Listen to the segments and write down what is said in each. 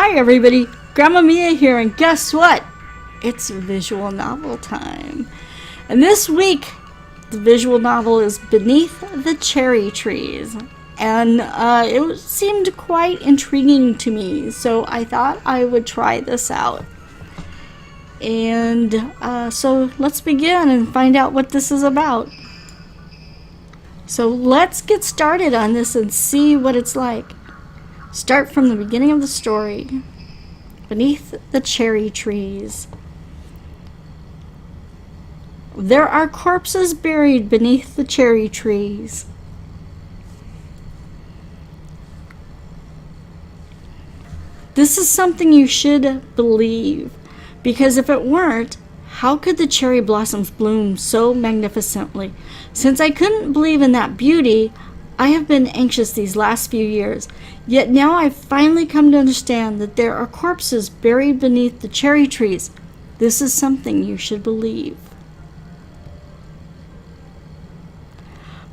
Hi everybody, Gramma Mea here, and guess what? It's visual novel time. And this week, the visual novel is Beneath the Cherry Trees. And it seemed quite intriguing to me, so I thought I would try this out. And so let's begin and find out what this is about. So let's get started on this and see what it's like. Start from the beginning of the story. Beneath the cherry trees. There are corpses buried beneath the cherry trees. This is something you should believe, because if it weren't, how could the cherry blossoms bloom so magnificently? Since I couldn't believe in that beauty, I have been anxious these last few years, yet now I've finally come to understand that there are corpses buried beneath the cherry trees. This is something you should believe.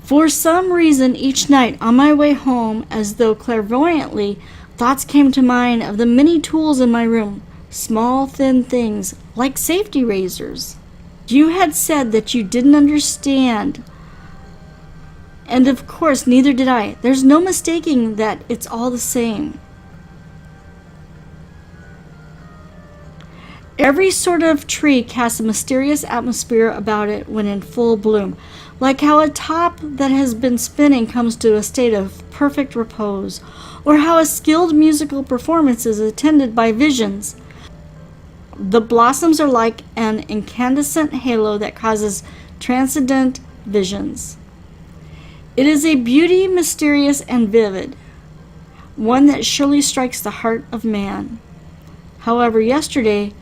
For some reason, each night on my way home, as though clairvoyantly, thoughts came to mind of the many tools in my room, small, thin things, like safety razors. You had said that you didn't understand, and of course, neither did I. There's no mistaking that it's all the same. Every sort of tree casts a mysterious atmosphere about it when in full bloom, like how a top that has been spinning comes to a state of perfect repose, or how a skilled musical performance is attended by visions. The blossoms are like an incandescent halo that causes transcendent visions. It is a beauty mysterious and vivid, one that surely strikes the heart of man. However, yesterday,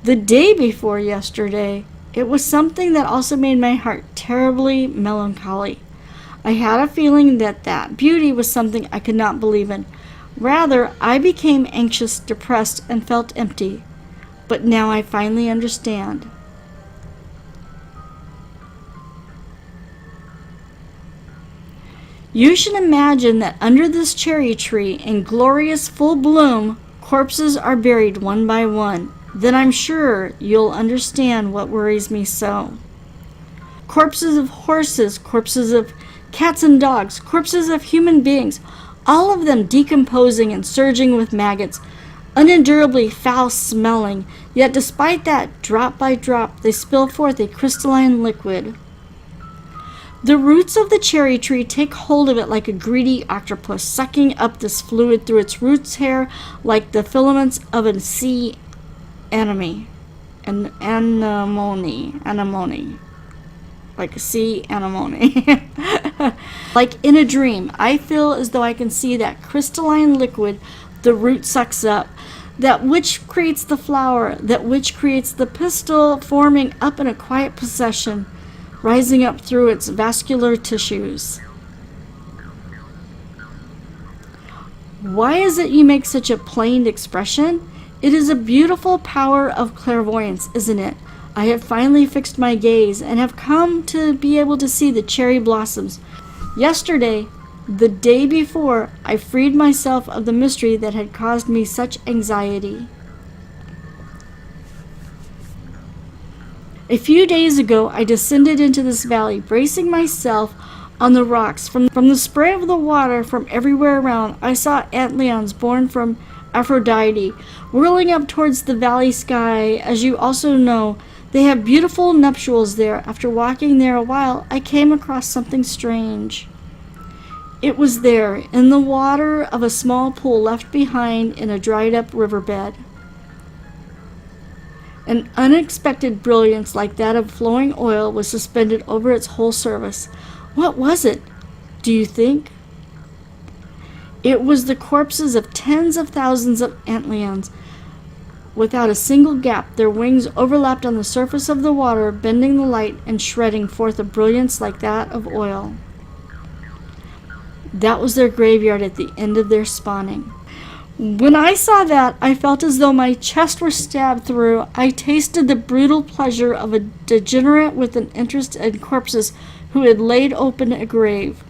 the day before yesterday, it was something that also made my heart terribly melancholy. I had a feeling that that beauty was something I could not believe in. Rather, I became anxious, depressed, and felt empty. But now I finally understand. You should imagine that under this cherry tree, in glorious full bloom, corpses are buried one by one. Then I'm sure you'll understand what worries me so. Corpses of horses, corpses of cats and dogs, corpses of human beings, all of them decomposing and surging with maggots, unendurably foul-smelling, yet despite that, drop by drop, they spill forth a crystalline liquid. The roots of the cherry tree take hold of it like a greedy octopus, sucking up this fluid through its roots hair like the filaments of a sea anemone. Anemone. Like a sea anemone. Like in a dream, I feel as though I can see that crystalline liquid the root sucks up, that which creates the flower, that which creates the pistil, forming up in a quiet procession, rising up through its vascular tissues. Why is it you make such a plain expression? It is a beautiful power of clairvoyance, isn't it? I have finally fixed my gaze and have come to be able to see the cherry blossoms. Yesterday, the day before, I freed myself of the mystery that had caused me such anxiety. A few days ago, I descended into this valley, bracing myself on the rocks. From the spray of the water from everywhere around, I saw antlions born from Aphrodite, whirling up towards the valley sky. As you also know, they have beautiful nuptials there. After walking there a while, I came across something strange. It was there, in the water of a small pool left behind in a dried-up riverbed. An unexpected brilliance like that of flowing oil was suspended over its whole surface. What was it, do you think? It was the corpses of tens of thousands of antlions. Without a single gap, their wings overlapped on the surface of the water, bending the light and shredding forth a brilliance like that of oil. That was their graveyard at the end of their spawning. When I saw that, I felt as though my chest were stabbed through. I tasted the brutal pleasure of a degenerate with an interest in corpses who had laid open a grave.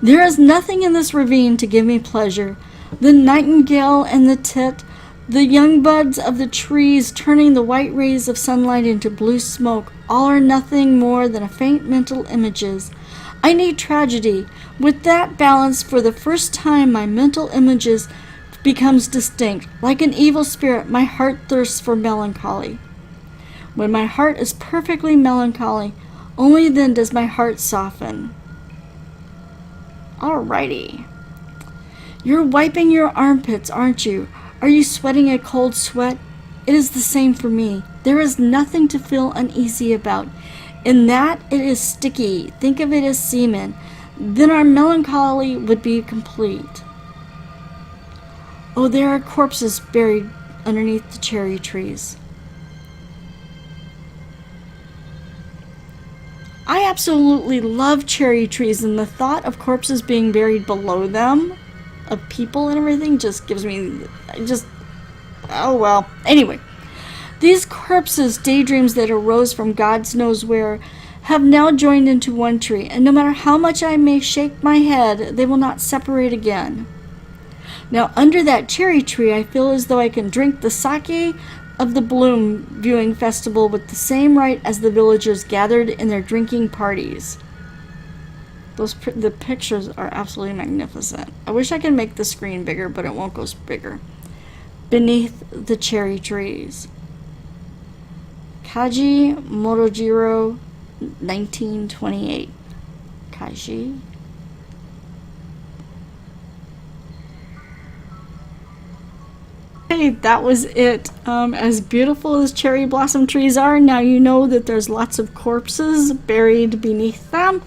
There is nothing in this ravine to give me pleasure. The nightingale and the tit, the young buds of the trees turning the white rays of sunlight into blue smoke, all are nothing more than faint mental images. I need tragedy. With that balance, for the first time, my mental images becomes distinct. Like an evil spirit, my heart thirsts for melancholy. When my heart is perfectly melancholy, only then does my heart soften. Alrighty. You're wiping your armpits, aren't you? Are you sweating a cold sweat? It is the same for me. There is nothing to feel uneasy about. In that it is sticky. Think of it as semen. Then our melancholy would be complete. Oh, there are corpses buried underneath the cherry trees. I absolutely love cherry trees, and the thought of corpses being buried below them, of people and everything, just gives me, oh well. Anyway, these corpses, daydreams that arose from God knows where, have now joined into one tree, and no matter how much I may shake my head, they will not separate again. Now, under that cherry tree, I feel as though I can drink the sake of the bloom viewing festival with the same right as the villagers gathered in their drinking parties. The pictures are absolutely magnificent. I wish I could make the screen bigger, but it won't go bigger. Beneath the cherry trees. Kajii, Motojirō, 1928. Kajii. Hey, that was it. As beautiful as cherry blossom trees are, now you know that there's lots of corpses buried beneath them.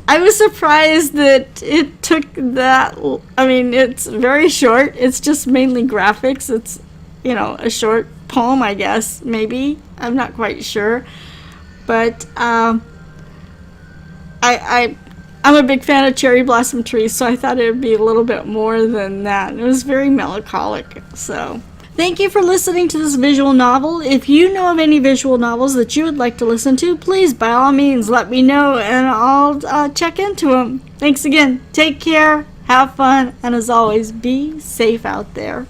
I was surprised that it took that. I mean, it's very short. It's just mainly graphics. It's, a short poem, I guess, maybe. I'm not quite sure. But I'm a big fan of cherry blossom trees, so I thought it would be a little bit more than that. It was very melancholic. So, thank you for listening to this visual novel. If you know of any visual novels that you would like to listen to, please, by all means, let me know, and I'll check into them. Thanks again. Take care, have fun, and as always, be safe out there.